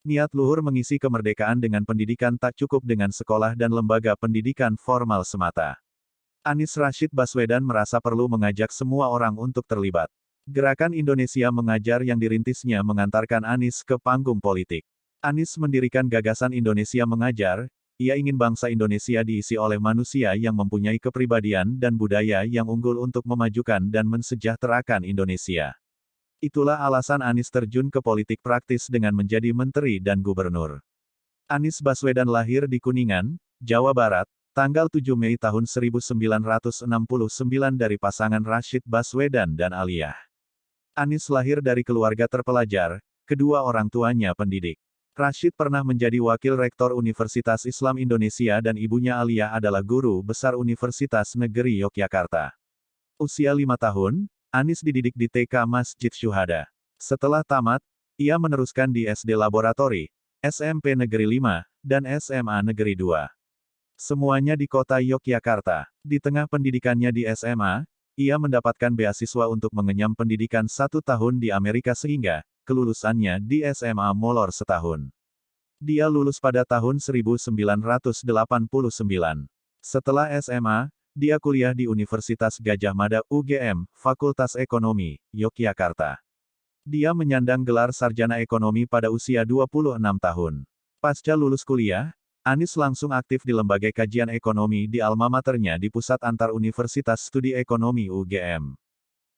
Niat luhur mengisi kemerdekaan dengan pendidikan tak cukup dengan sekolah dan lembaga pendidikan formal semata. Anies Rashid Baswedan merasa perlu mengajak semua orang untuk terlibat. Gerakan Indonesia Mengajar yang dirintisnya mengantarkan Anies ke panggung politik. Anies mendirikan gagasan Indonesia Mengajar. Ia ingin bangsa Indonesia diisi oleh manusia yang mempunyai kepribadian dan budaya yang unggul untuk memajukan dan mensejahterakan Indonesia. Itulah alasan Anies terjun ke politik praktis dengan menjadi menteri dan gubernur. Anies Baswedan lahir di Kuningan, Jawa Barat, tanggal 7 Mei tahun 1969 dari pasangan Rashid Baswedan dan Aliyah. Anies lahir dari keluarga terpelajar, kedua orang tuanya pendidik. Rashid pernah menjadi wakil rektor Universitas Islam Indonesia dan ibunya Aliyah adalah guru besar Universitas Negeri Yogyakarta. Usia 5 tahun, Anies dididik di TK Masjid Syuhada. Setelah tamat, ia meneruskan di SD Laboratori, SMP Negeri 5, dan SMA Negeri 2. Semuanya di kota Yogyakarta. Di tengah pendidikannya di SMA, ia mendapatkan beasiswa untuk mengenyam pendidikan 1 tahun di Amerika sehingga, kelulusannya di SMA molor setahun. Dia lulus pada tahun 1989. Setelah SMA, dia kuliah di Universitas Gadjah Mada UGM, Fakultas Ekonomi, Yogyakarta. Dia menyandang gelar sarjana ekonomi pada usia 26 tahun. Pasca lulus kuliah, Anies langsung aktif di lembaga kajian ekonomi di alma maternya di Pusat Antar Universitas Studi Ekonomi UGM.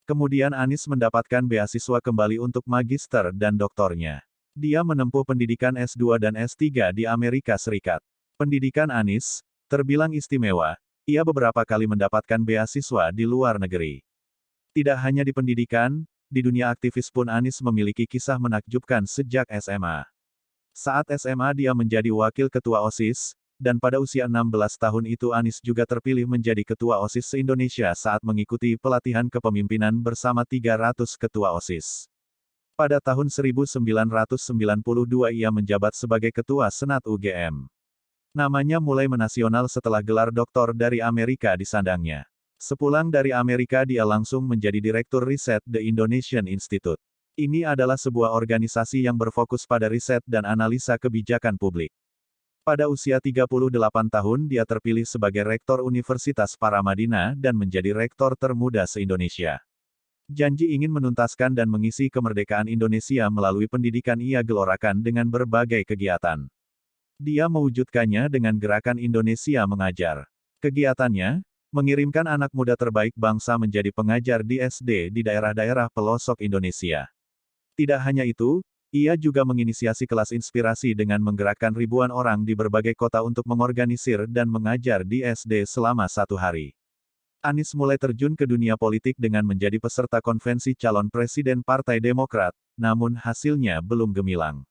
Kemudian Anies mendapatkan beasiswa kembali untuk magister dan doktornya. Dia menempuh pendidikan S2 dan S3 di Amerika Serikat. Pendidikan Anies terbilang istimewa, ia beberapa kali mendapatkan beasiswa di luar negeri. Tidak hanya di pendidikan, di dunia aktivis pun Anies memiliki kisah menakjubkan sejak SMA. Saat SMA dia menjadi wakil ketua OSIS, dan pada usia 16 tahun itu Anies juga terpilih menjadi ketua OSIS se-Indonesia saat mengikuti pelatihan kepemimpinan bersama 300 ketua OSIS. Pada tahun 1992 ia menjabat sebagai ketua Senat UGM. Namanya mulai menasional setelah gelar doktor dari Amerika disandangnya. Sepulang dari Amerika dia langsung menjadi Direktur Riset The Indonesian Institute. Ini adalah sebuah organisasi yang berfokus pada riset dan analisa kebijakan publik. Pada usia 38 tahun dia terpilih sebagai Rektor Universitas Paramadina dan menjadi Rektor termuda se-Indonesia. Janji ingin menuntaskan dan mengisi kemerdekaan Indonesia melalui pendidikan ia gelorakan dengan berbagai kegiatan. Dia mewujudkannya dengan Gerakan Indonesia Mengajar. Kegiatannya, mengirimkan anak muda terbaik bangsa menjadi pengajar di SD di daerah-daerah pelosok Indonesia. Tidak hanya itu, ia juga menginisiasi kelas inspirasi dengan menggerakkan ribuan orang di berbagai kota untuk mengorganisir dan mengajar di SD selama 1 hari. Anies mulai terjun ke dunia politik dengan menjadi peserta konvensi calon presiden Partai Demokrat, namun hasilnya belum gemilang.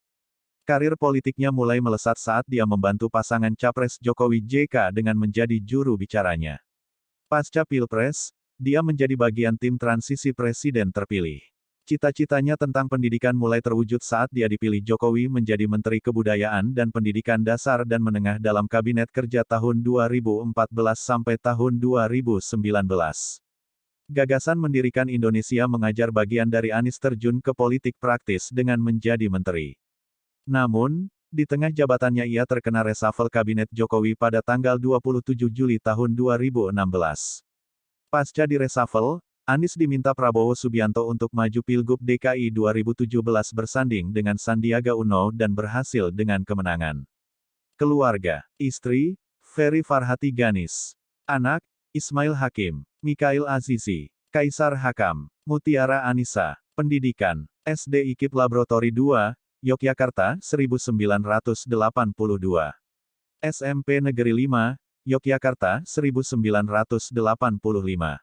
Karir politiknya mulai melesat saat dia membantu pasangan Capres Jokowi JK dengan menjadi juru bicaranya. Pasca Pilpres, dia menjadi bagian tim transisi presiden terpilih. Cita-citanya tentang pendidikan mulai terwujud saat dia dipilih Jokowi menjadi Menteri Kebudayaan dan Pendidikan Dasar dan Menengah dalam Kabinet Kerja tahun 2014 sampai tahun 2019. Gagasan mendirikan Indonesia Mengajar bagian dari Anies terjun ke politik praktis dengan menjadi menteri. Namun, di tengah jabatannya ia terkena reshuffle Kabinet Jokowi pada tanggal 27 Juli tahun 2016. Pasca di reshuffle, Anies diminta Prabowo Subianto untuk maju Pilgub DKI 2017 bersanding dengan Sandiaga Uno dan berhasil dengan kemenangan. Keluarga, istri, Ferry Farhati Ganis. Anak, Ismail Hakim, Mikail Azizi, Kaisar Hakam, Mutiara Anissa. Pendidikan, SD IKIP Laboratori 2, Yogyakarta, 1982. SMP Negeri 5, Yogyakarta, 1985.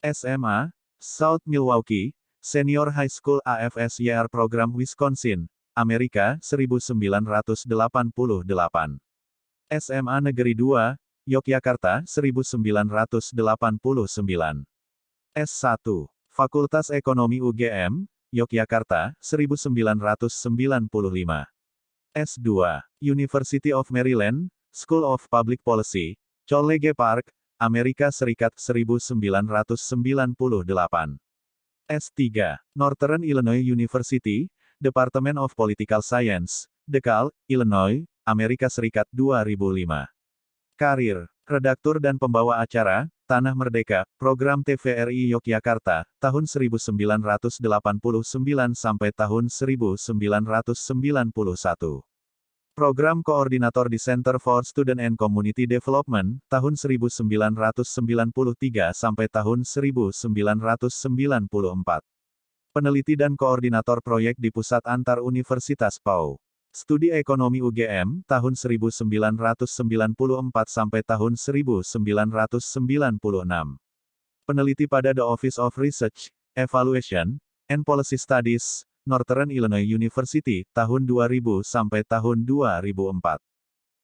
SMA, South Milwaukee, Senior High School AFSYR Program Wisconsin, Amerika, 1988. SMA Negeri 2, Yogyakarta, 1989. S1, Fakultas Ekonomi UGM, Yogyakarta, 1995. S2, University of Maryland, School of Public Policy, College Park, Amerika Serikat 1998. S3, Northern Illinois University, Department of Political Science, DeKalb, Illinois, Amerika Serikat 2005. Karir, redaktur dan pembawa acara, Tanah Merdeka, Program TVRI Yogyakarta, tahun 1989 sampai tahun 1991. Program Koordinator di Center for Student and Community Development, tahun 1993 sampai tahun 1994. Peneliti dan Koordinator Proyek di Pusat Antar Universitas PAU. Studi Ekonomi UGM, tahun 1994 sampai tahun 1996. Peneliti pada The Office of Research, Evaluation, and Policy Studies, Northern Illinois University, tahun 2000 sampai tahun 2004.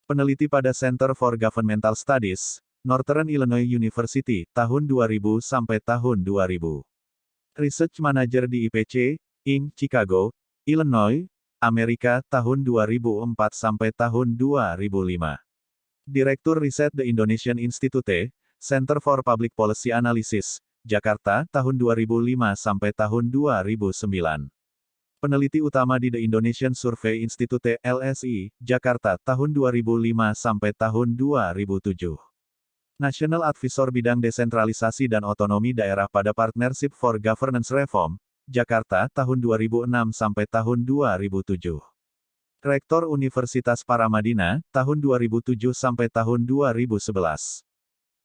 Peneliti pada Center for Governmental Studies, Northern Illinois University, tahun 2000 sampai tahun 2000. Research Manager di IPC, Inc., Chicago, Illinois, Amerika, tahun 2004 sampai tahun 2005. Direktur Riset The Indonesian Institute, Center for Public Policy Analysis, Jakarta, tahun 2005 sampai tahun 2009. Peneliti utama di The Indonesian Survey Institute, LSI, Jakarta, tahun 2005 sampai tahun 2007. National Advisor Bidang Desentralisasi dan Otonomi Daerah pada Partnership for Governance Reform, Jakarta, tahun 2006 sampai tahun 2007. Rektor Universitas Paramadina, tahun 2007 sampai tahun 2011.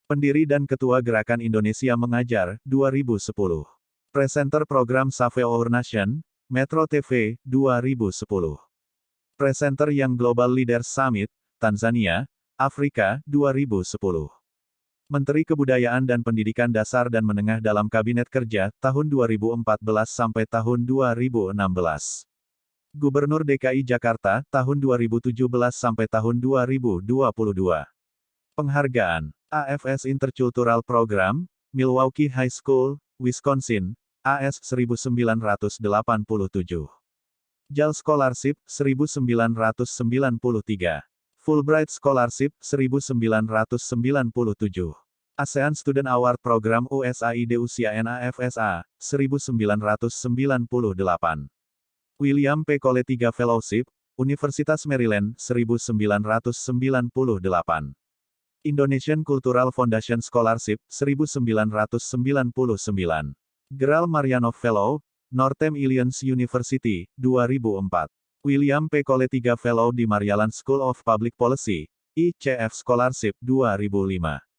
Pendiri dan Ketua Gerakan Indonesia Mengajar, 2010. Presenter Program Save Our Nation, Metro TV, 2010. Presenter Young Global Leaders Summit, Tanzania, Afrika, 2010. Menteri Kebudayaan dan Pendidikan Dasar dan Menengah dalam Kabinet Kerja, tahun 2014 sampai tahun 2016. Gubernur DKI Jakarta, tahun 2017 sampai tahun 2022. Penghargaan, AFS Intercultural Program, Milwaukee High School, Wisconsin, AS 1987. JAL Scholarship, 1993. Fulbright Scholarship, 1997. ASEAN Student Award Program USAID Usia NAFSA, 1998. William P. Cole III Fellowship, Universitas Maryland, 1998. Indonesian Cultural Foundation Scholarship, 1999. Geral Marianov Fellow, Northern Illinois University, 2004. William P. Cole III Fellow di Maryland School of Public Policy, ICF Scholarship, 2005.